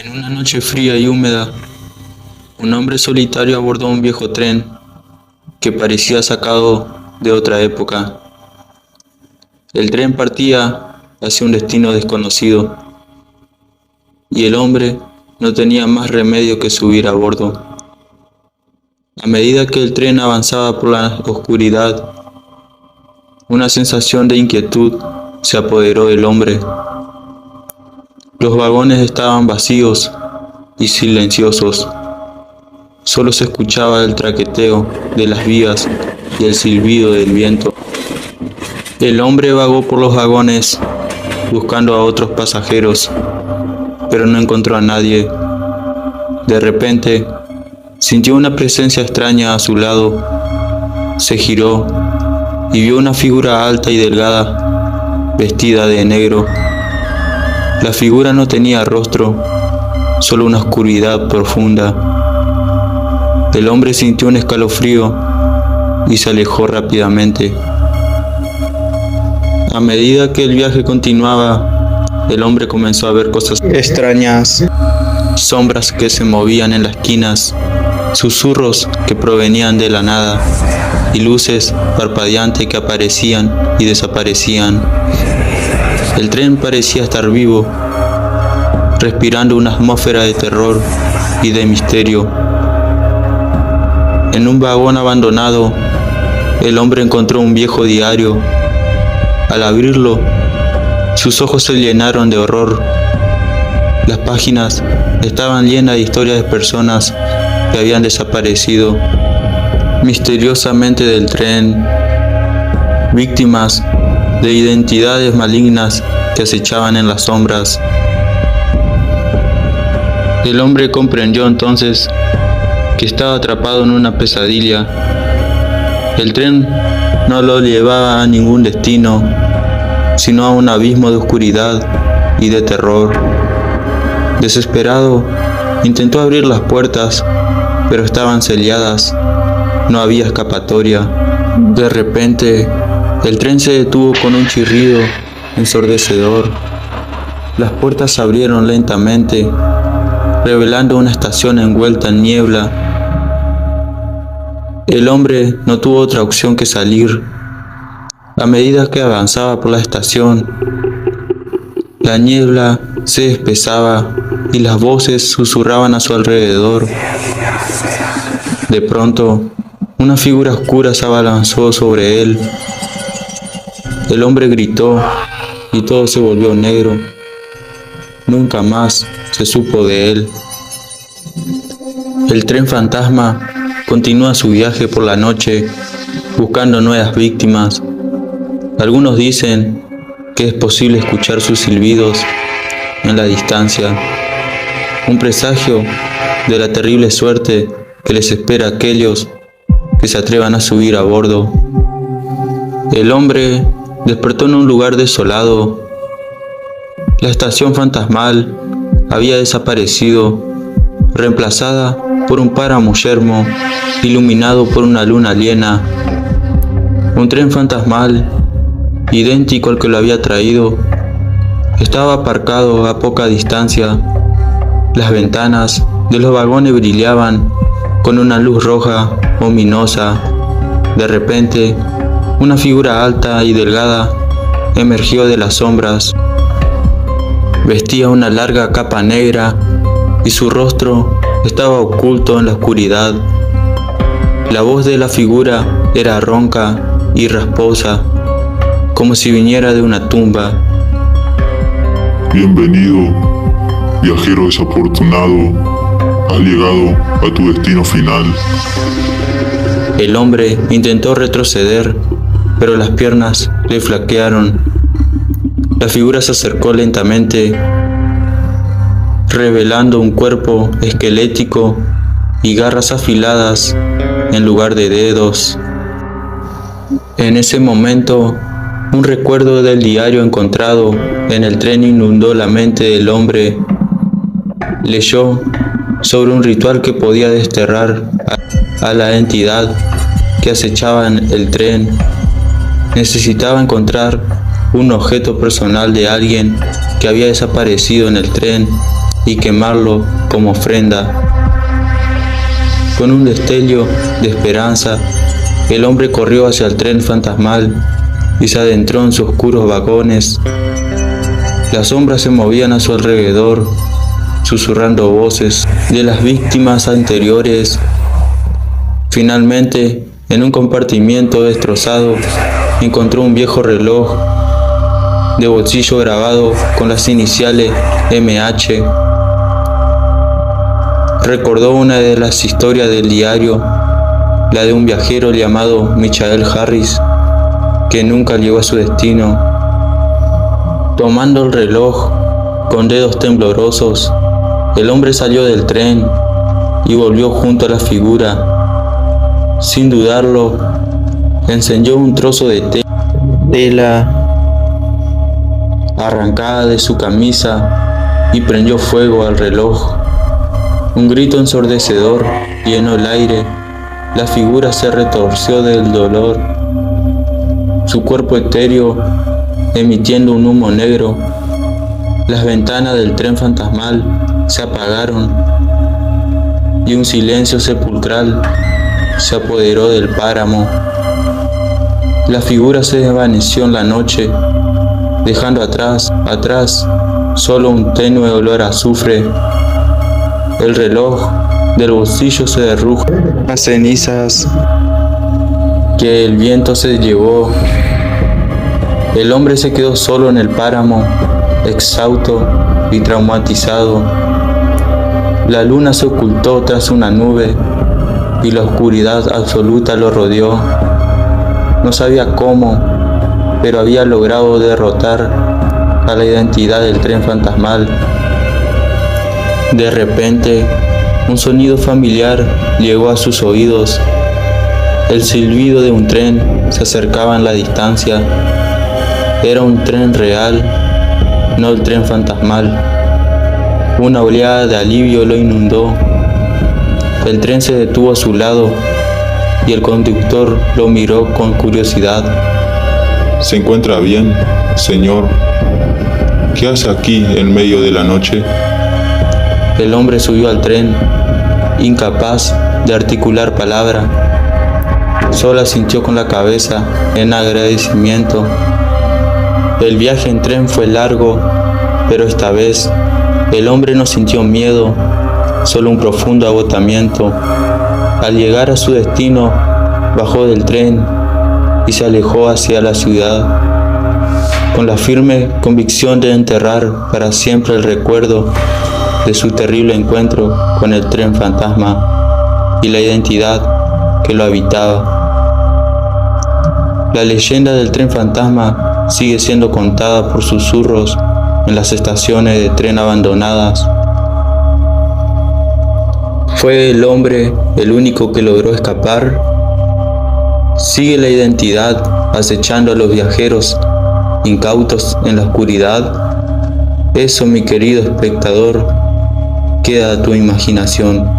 En una noche fría y húmeda, un hombre solitario abordó un viejo tren que parecía sacado de otra época. El tren partía hacia un destino desconocido y el hombre no tenía más remedio que subir a bordo. A medida que el tren avanzaba por la oscuridad, una sensación de inquietud se apoderó del hombre. Los vagones estaban vacíos y silenciosos. Solo se escuchaba el traqueteo de las vías y el silbido del viento. El hombre vagó por los vagones buscando a otros pasajeros, pero no encontró a nadie. De repente, sintió una presencia extraña a su lado. Se giró y vio una figura alta y delgada, vestida de negro. La figura no tenía rostro, solo una oscuridad profunda. El hombre sintió un escalofrío y se alejó rápidamente. A medida que el viaje continuaba, el hombre comenzó a ver cosas extrañas, sombras que se movían en las esquinas, susurros que provenían de la nada y luces parpadeantes que aparecían y desaparecían. El tren parecía estar vivo, respirando una atmósfera de terror y de misterio. En un vagón abandonado, el hombre encontró un viejo diario. Al abrirlo, sus ojos se llenaron de horror. Las páginas estaban llenas de historias de personas que habían desaparecido misteriosamente del tren, víctimas de identidades malignas que acechaban en las sombras. El hombre comprendió entonces que estaba atrapado en una pesadilla. El tren no lo llevaba a ningún destino, sino a un abismo de oscuridad y de terror. Desesperado, intentó abrir las puertas, pero estaban selladas. No había escapatoria. De repente, el tren se detuvo con un chirrido ensordecedor. Las puertas se abrieron lentamente, revelando una estación envuelta en niebla. El hombre no tuvo otra opción que salir. A medida que avanzaba por la estación, la niebla se espesaba y las voces susurraban a su alrededor. De pronto, una figura oscura se abalanzó sobre él. El hombre gritó y todo se volvió negro. Nunca más se supo de él. El tren fantasma continúa su viaje por la noche, buscando nuevas víctimas. Algunos dicen que es posible escuchar sus silbidos en la distancia, un presagio de la terrible suerte que les espera a aquellos que se atrevan a subir a bordo. El hombre despertó en un lugar desolado. La estación fantasmal había desaparecido, reemplazada por un páramo yermo iluminado por una luna llena. Un tren fantasmal, idéntico al que lo había traído, estaba aparcado a poca distancia. Las ventanas de los vagones brillaban con una luz roja ominosa. De repente, una figura alta y delgada emergió de las sombras. Vestía una larga capa negra y su rostro estaba oculto en la oscuridad. La voz de la figura era ronca y rasposa, como si viniera de una tumba. Bienvenido, viajero desafortunado. Has llegado a tu destino final. El hombre intentó retroceder, pero las piernas le flaquearon. La figura se acercó lentamente, revelando un cuerpo esquelético y garras afiladas en lugar de dedos. En ese momento, un recuerdo del diario encontrado en el tren inundó la mente del hombre. Leyó sobre un ritual que podía desterrar a la entidad que acechaba en el tren. Necesitaba encontrar un objeto personal de alguien que había desaparecido en el tren y quemarlo como ofrenda. Con un destello de esperanza, el hombre corrió hacia el tren fantasmal y se adentró en sus oscuros vagones. Las sombras se movían a su alrededor, susurrando voces de las víctimas anteriores. Finalmente, en un compartimiento destrozado, encontró un viejo reloj de bolsillo grabado con las iniciales MH. Recordó una de las historias del diario, la de un viajero llamado Michael Harris, que nunca llegó a su destino. Tomando el reloj con dedos temblorosos, el hombre salió del tren y volvió junto a la figura. Sin dudarlo, encendió un trozo de tela arrancada de su camisa y prendió fuego al reloj. Un grito ensordecedor llenó el aire. La figura se retorció del dolor, su cuerpo etéreo emitiendo un humo negro. Las ventanas del tren fantasmal se apagaron y un silencio sepulcral se apoderó del páramo. La figura se desvaneció en la noche, dejando atrás, solo un tenue olor a azufre. El reloj del bolsillo se derrujo, las cenizas que el viento se llevó. El hombre se quedó solo en el páramo, exhausto y traumatizado. La luna se ocultó tras una nube y la oscuridad absoluta lo rodeó. No sabía cómo, pero había logrado derrotar a la identidad del tren fantasmal. De repente, un sonido familiar llegó a sus oídos. El silbido de un tren se acercaba en la distancia. Era un tren real, no el tren fantasmal. Una oleada de alivio lo inundó. El tren se detuvo a su lado y el conductor lo miró con curiosidad. ¿Se encuentra bien, señor? ¿Qué hace aquí en medio de la noche? El hombre subió al tren, incapaz de articular palabra. Solo asintió con la cabeza en agradecimiento. El viaje en tren fue largo, pero esta vez el hombre no sintió miedo, solo un profundo agotamiento. Al llegar a su destino, bajó del tren y se alejó hacia la ciudad, con la firme convicción de enterrar para siempre el recuerdo de su terrible encuentro con el tren fantasma y la identidad que lo habitaba. La leyenda del tren fantasma sigue siendo contada por susurros en las estaciones de tren abandonadas. ¿Fue el hombre el único que logró escapar? ¿Sigue la identidad acechando a los viajeros incautos en la oscuridad? Eso, mi querido espectador, queda a tu imaginación.